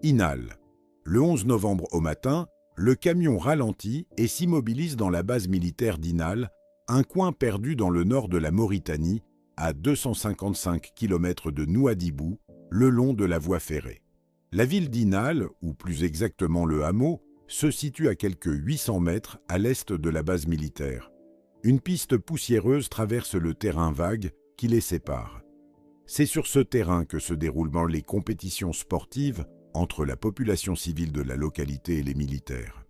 Inal. Le 11 novembre au matin, le camion ralentit et s'immobilise dans la base militaire d'Inal, un coin perdu dans le nord de la Mauritanie, à 255 km de Nouadhibou, le long de la voie ferrée. La ville d'Inal, ou plus exactement le hameau, se situe à quelques 800 mètres à l'est de la base militaire. Une piste poussiéreuse traverse le terrain vague qui les sépare. C'est sur ce terrain que se déroulent les compétitions sportives entre la population civile de la localité et les militaires.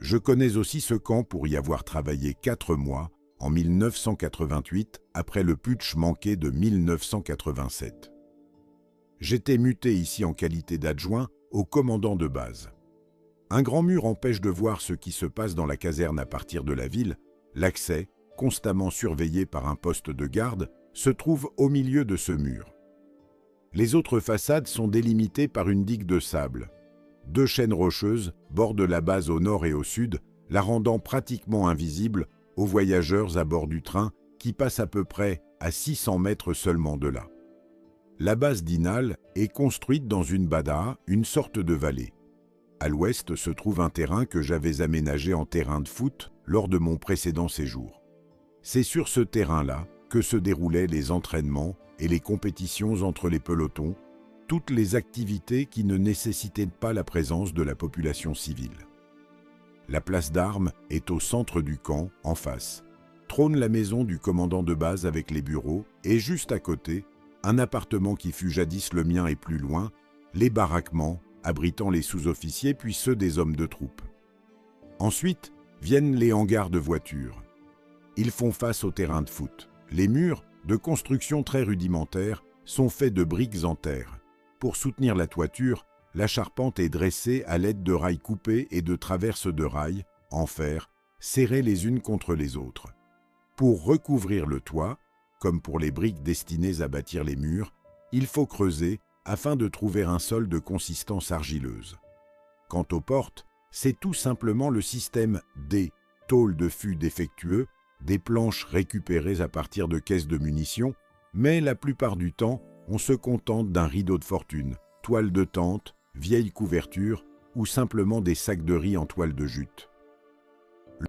Je connais aussi ce camp pour y avoir travaillé 4 mois, en 1988, après le putsch manqué de 1987. J'étais muté ici en qualité d'adjoint au commandant de base. Un grand mur empêche de voir ce qui se passe dans la caserne à partir de la ville. L'accès, constamment surveillé par un poste de garde, se trouve au milieu de ce mur. Les autres façades sont délimitées par une digue de sable. 2 chaînes rocheuses bordent la base au nord et au sud, la rendant pratiquement invisible aux voyageurs à bord du train qui passe à peu près à 600 mètres seulement de là. La base d'Inal est construite dans une bada, une sorte de vallée. À l'ouest se trouve un terrain que j'avais aménagé en terrain de foot lors de mon précédent séjour. C'est sur ce terrain-là que se déroulaient les entraînements et les compétitions entre les pelotons, toutes les activités qui ne nécessitaient pas la présence de la population civile. La place d'armes est au centre du camp, en face. Trône la maison du commandant de base avec les bureaux et juste à côté, un appartement qui fut jadis le mien et plus loin, les baraquements abritant les sous-officiers puis ceux des hommes de troupe. Ensuite viennent les hangars de voitures. Ils font face au terrain de foot. Les murs, de construction très rudimentaire, sont faits de briques en terre. Pour soutenir la toiture, la charpente est dressée à l'aide de rails coupés et de traverses de rails, en fer, serrées les unes contre les autres. Pour recouvrir le toit, comme pour les briques destinées à bâtir les murs, il faut creuser afin de trouver un sol de consistance argileuse. Quant aux portes, c'est tout simplement le système D, tôle de fût défectueux, des planches récupérées à partir de caisses de munitions, mais la plupart du temps, on se contente d'un rideau de fortune, toile de tente, vieille couverture ou simplement des sacs de riz en toile de jute.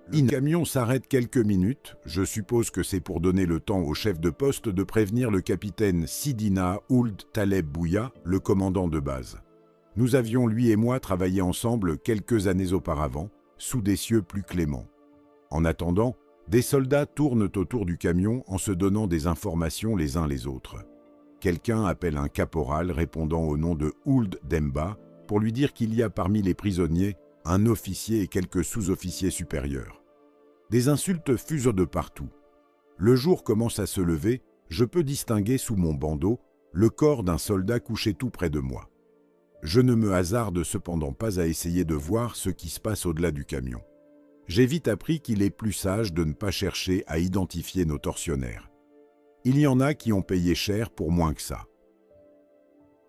Le camion s'arrête quelques minutes, je suppose que c'est pour donner le temps au chef de poste de prévenir le capitaine Sidina Ould Taleb Bouya, le commandant de base. Nous avions, lui et moi, travaillé ensemble quelques années auparavant, sous des cieux plus cléments. En attendant, des soldats tournent autour du camion en se donnant des informations les uns les autres. Quelqu'un appelle un caporal répondant au nom de Ould Demba pour lui dire qu'il y a parmi les prisonniers un officier et quelques sous-officiers supérieurs. Des insultes fusent de partout. Le jour commence à se lever, je peux distinguer sous mon bandeau le corps d'un soldat couché tout près de moi. Je ne me hasarde cependant pas à essayer de voir ce qui se passe au-delà du camion. J'ai vite appris qu'il est plus sage de ne pas chercher à identifier nos tortionnaires. Il y en a qui ont payé cher pour moins que ça.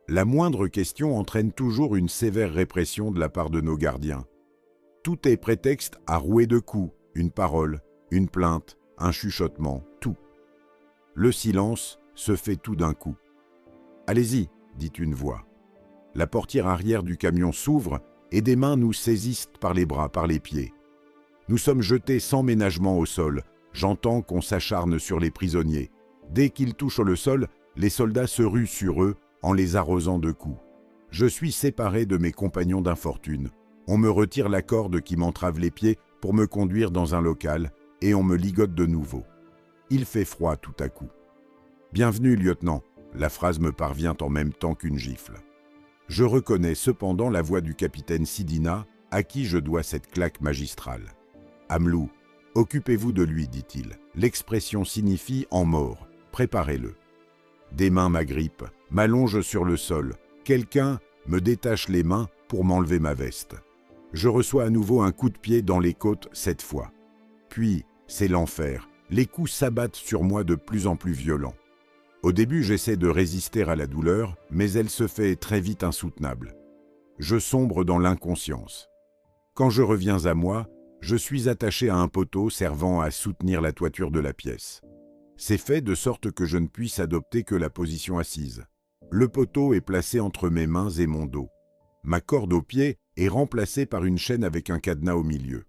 La moindre question entraîne toujours une sévère répression de la part de nos gardiens. Tout est prétexte à rouer de coups, une parole, une plainte, un chuchotement, tout. Le silence se fait tout d'un coup. « Allez-y », dit une voix. La portière arrière du camion s'ouvre et des mains nous saisissent par les bras, par les pieds. Nous sommes jetés sans ménagement au sol. J'entends qu'on s'acharne sur les prisonniers. Dès qu'ils touchent le sol, les soldats se ruent sur eux en les arrosant de coups. Je suis séparé de mes compagnons d'infortune. On me retire la corde qui m'entrave les pieds pour me conduire dans un local et on me ligote de nouveau. Il fait froid tout à coup. « Bienvenue, lieutenant », la phrase me parvient en même temps qu'une gifle. Je reconnais cependant la voix du capitaine Sidina, à qui je dois cette claque magistrale. « Amlou, occupez-vous de lui, dit-il. L'expression signifie en mort. Préparez-le. » Des mains m'agrippent, m'allongent sur le sol. Quelqu'un me détache les mains pour m'enlever ma veste. Je reçois à nouveau un coup de pied dans les côtes cette fois. Puis, c'est l'enfer. Les coups s'abattent sur moi de plus en plus violents. Au début, j'essaie de résister à la douleur, mais elle se fait très vite insoutenable. Je sombre dans l'inconscience. Quand je reviens à moi, je suis attaché à un poteau servant à soutenir la toiture de la pièce. C'est fait de sorte que je ne puisse adopter que la position assise. Le poteau est placé entre mes mains et mon dos. Ma corde au pied est remplacée par une chaîne avec un cadenas au milieu.